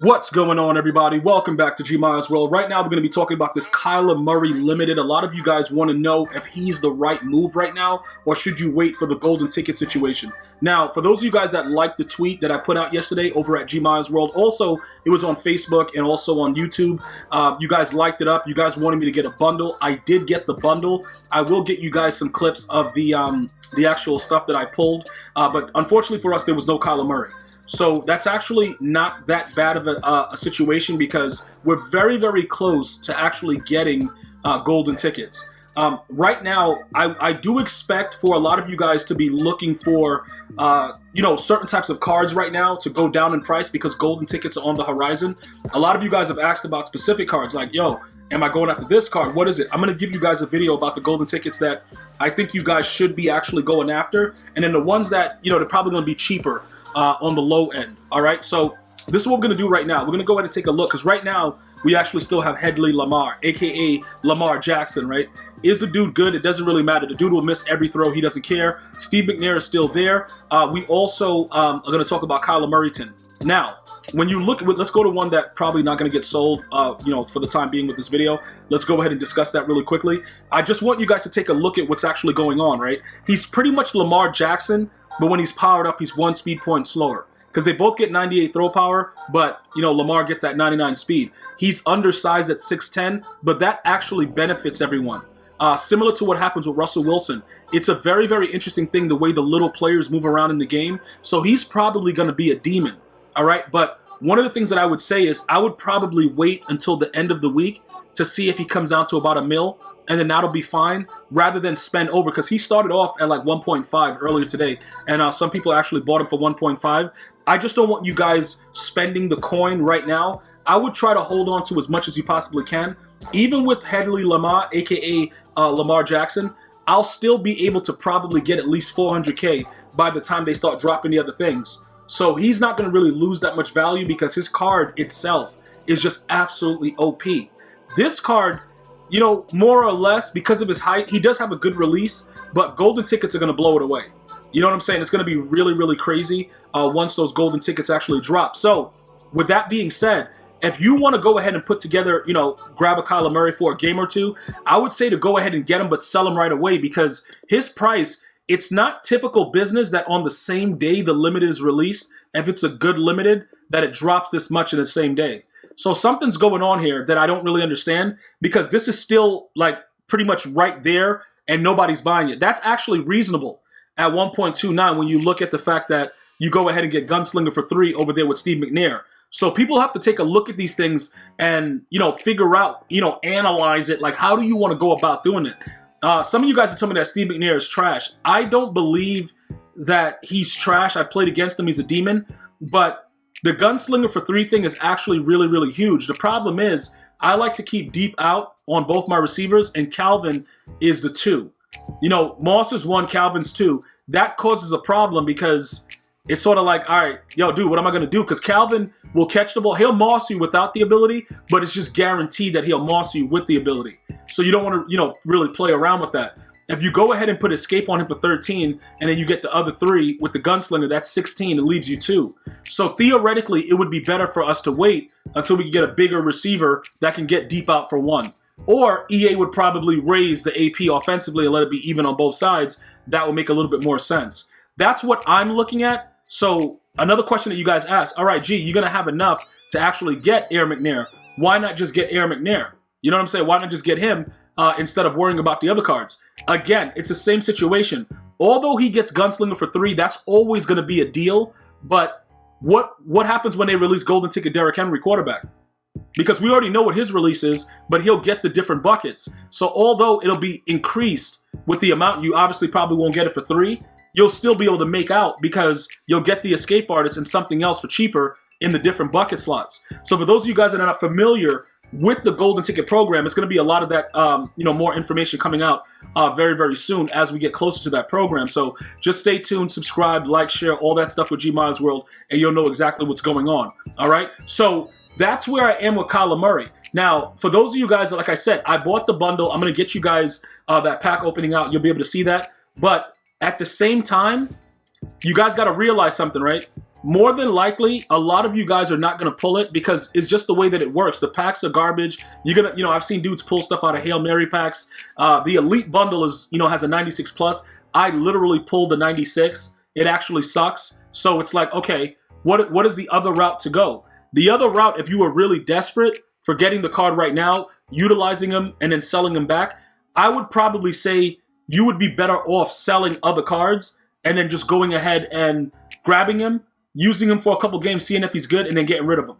What's going on, everybody? Welcome back to G Miles World. Right now, we're going to be talking about this Kyler Murray Limited. A lot of you guys want to know if he's the right move right now, or should you wait for the golden ticket situation. Now, for those of you guys that liked the tweet that I put out yesterday over at G Miles World, also, it was on Facebook and also on YouTube. You guys liked it up. You guys wanted me to get a bundle. I did get the bundle. I will get you guys some clips of the actual stuff that I pulled. But unfortunately for us, there was no Kyler Murray. So that's actually not that bad of a situation, because we're very, very close to actually getting golden tickets. Right now, I do expect for a lot of you guys to be looking for, certain types of cards right now to go down in price, because golden tickets are on the horizon. A lot of you guys have asked about specific cards like, yo, am I going after this card? What is it? I'm going to give you guys a video about the golden tickets that I think you guys should be actually going after. And then the ones that, they're probably going to be cheaper on the low end. All right. So this is what we're going to do right now. We're going to go ahead and take a look, because right now we actually still have Headley Lamar, aka Lamar Jackson, right? Is the dude good? It doesn't really matter. The dude will miss every throw. He doesn't care. Steve McNair is still there. We also are going to talk about Kyler Murray. Now, when you look, let's go to one that probably not going to get sold, for the time being with this video. Let's go ahead and discuss that really quickly. I just want you guys to take a look at what's actually going on, right? He's pretty much Lamar Jackson, but when he's powered up, he's 1 speed point slower. Because they both get 98 throw power, but, Lamar gets that 99 speed. He's undersized at 6'10", but that actually benefits everyone. Similar to what happens with Russell Wilson. It's a very, very interesting thing, the way the little players move around in the game. So he's probably going to be a demon, all right? But one of the things that I would say is I would probably wait until the end of the week to see if he comes down to about $1 million, and then that'll be fine, rather than spend over, because he started off at like 1.5 earlier today, and some people actually bought him for 1.5. I just don't want you guys spending the coin right now. I would try to hold on to as much as you possibly can. Even with Headley Lamar, aka Lamar Jackson, I'll still be able to probably get at least 400K by the time they start dropping the other things. So he's not going to really lose that much value, because his card itself is just absolutely OP. This card, more or less, because of his height, he does have a good release, but golden tickets are going to blow it away. You know what I'm saying? It's going to be really, really crazy once those golden tickets actually drop. So with that being said, if you want to go ahead and put together, grab a Kyler Murray for a game or two, I would say to go ahead and get him, but sell him right away, because his price, it's not typical business that on the same day the limited is released, if it's a good limited, that it drops this much in the same day. So something's going on here that I don't really understand, because this is still like pretty much right there and nobody's buying it. That's actually reasonable at 1.29 when you look at the fact that you go ahead and get Gunslinger for 3 over there with Steve McNair. So people have to take a look at these things and, figure out, analyze it. Like, how do you want to go about doing it? Some of you guys are telling me that Steve McNair is trash. I don't believe that he's trash. I played against him. He's a demon. But the Gunslinger for 3 thing is actually really, really huge. The problem is I like to keep deep out on both my receivers, and Calvin is the 2. Moss is 1, Calvin's 2. That causes a problem, because it's sort of like, all right, yo, dude, what am I going to do? Because Calvin will catch the ball. He'll moss you without the ability, but it's just guaranteed that he'll moss you with the ability. So you don't want to, really play around with that. If you go ahead and put escape on him for 13, and then you get the other 3 with the Gunslinger, that's 16. It leaves you 2. So theoretically, it would be better for us to wait until we can get a bigger receiver that can get deep out for 1. Or EA would probably raise the AP offensively and let it be even on both sides. That would make a little bit more sense. That's what I'm looking at. So another question that you guys ask, all right, G, you're going to have enough to actually get Air McNair. Why not just get Air McNair? You know what I'm saying? Why not just get him instead of worrying about the other cards? Again, it's the same situation. Although he gets Gunslinger for 3, that's always going to be a deal. But what happens when they release Golden Ticket Derrick Henry quarterback? Because we already know what his release is, but he'll get the different buckets. So although it'll be increased with the amount, you obviously probably won't get it for 3. You'll still be able to make out, because you'll get the escape artist and something else for cheaper in the different bucket slots. So for those of you guys that are not familiar with the golden ticket program, it's going to be a lot of that, more information coming out very, very soon as we get closer to that program. So just stay tuned, subscribe, like, share, all that stuff with G Miles World, and you'll know exactly what's going on. All right. So that's where I am with Kyler Murray. Now, for those of you guys that, like I said, I bought the bundle. I'm going to get you guys that pack opening out. You'll be able to see that. But at the same time, you guys got to realize something, right? more than likely, a lot of you guys are not going to pull it because it's just the way that it works. The packs are garbage. You're going to, you know, I've seen dudes pull stuff out of Hail Mary packs. The Elite Bundle is, you know, has a 96 plus. I literally pulled the 96. It actually sucks. So it's like, okay, what is the other route to go? The other route, if you were really desperate for getting the card right now, utilizing them and then selling them back, I would probably say you would be better off selling other cards and then just going ahead and grabbing him, using him for a couple games, seeing if he's good, and then getting rid of him.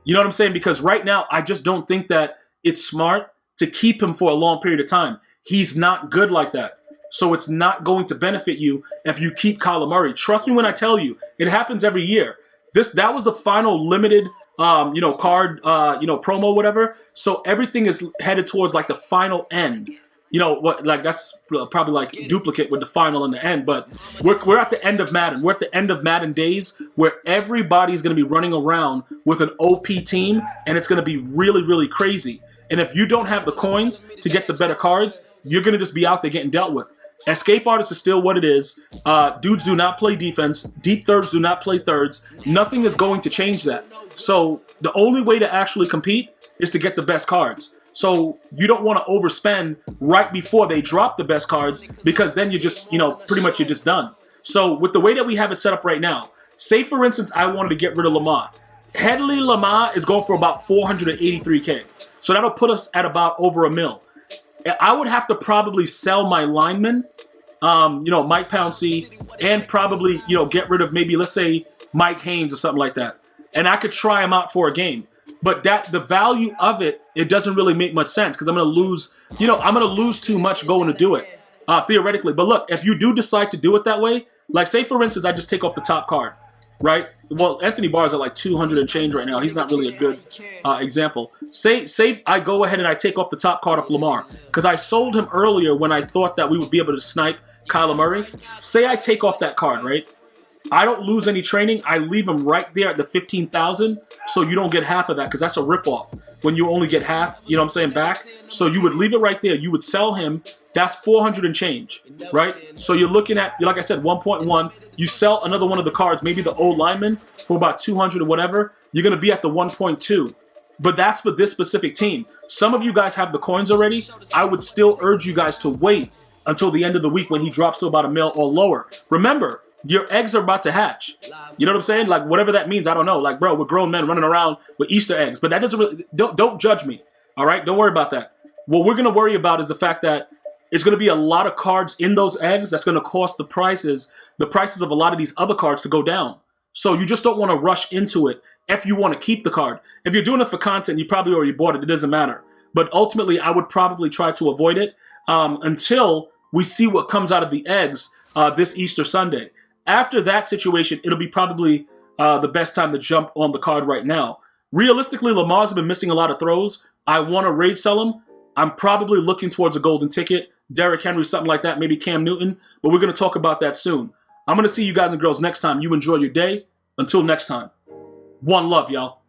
You know what I'm saying? Because right now, I just don't think that it's smart to keep him for a long period of time. He's not good like that. So it's not going to benefit you if you keep Kyler Murray. Trust me when I tell you, it happens every year. That was the final limited card, promo, whatever. So everything is headed towards like the final end. You know what? Like that's probably like duplicate with the final and the end. But we're at the end of Madden. We're at the end of Madden days where everybody's going to be running around with an OP team, and it's going to be really, really crazy. And if you don't have the coins to get the better cards, you're going to just be out there getting dealt with. Escape artist is still what it is. Dudes do not play defense. Deep thirds do not play thirds. Nothing is going to change that. So the only way to actually compete is to get the best cards. So you don't want to overspend right before they drop the best cards because then you're just, pretty much you're just done. So with the way that we have it set up right now, say for instance, I wanted to get rid of Lamar. Headley Lamar is going for about 483K. So that'll put us at about over $1 million. I would have to probably sell my lineman, Mike Pouncey, and probably, get rid of maybe, let's say, Mike Haynes or something like that. And I could try him out for a game. But the value of it doesn't really make much sense because I'm going to lose, I'm going to lose too much going to do it, theoretically. But look, if you do decide to do it that way, like say, for instance, I just take off the top card, right? Well, Anthony Barr's at like 200 and change right now. He's not really a good example. Say I go ahead and I take off the top card of Lamar because I sold him earlier when I thought that we would be able to snipe Kyler Murray. Say I take off that card, right? I don't lose any training. I leave him right there at the 15,000, so you don't get half of that because that's a ripoff when you only get half, back. So you would leave it right there. You would sell him. That's 400 and change, right? So you're looking at, like I said, 1.1. You sell another one of the cards, maybe the old lineman, for about 200 or whatever. You're going to be at the 1.2. But that's for this specific team. Some of you guys have the coins already. I would still urge you guys to wait until the end of the week when he drops to about $1 million or lower. Remember, your eggs are about to hatch. You know what I'm saying? Like, whatever that means, I don't know. Like, bro, we're grown men running around with Easter eggs. But that doesn't really... Don't judge me, all right? Don't worry about that. What we're going to worry about is the fact that it's going to be a lot of cards in those eggs that's going to cost the prices of a lot of these other cards to go down. So you just don't want to rush into it if you want to keep the card. If you're doing it for content, you probably already bought it. It doesn't matter. But ultimately, I would probably try to avoid it until we see what comes out of the eggs this Easter Sunday. After that situation, it'll be probably the best time to jump on the card right now. Realistically, Lamar's been missing a lot of throws. I want to rage sell him. I'm probably looking towards a golden ticket. Derrick Henry, something like that, maybe Cam Newton. But we're going to talk about that soon. I'm going to see you guys and girls next time. You enjoy your day. Until next time. One love, y'all.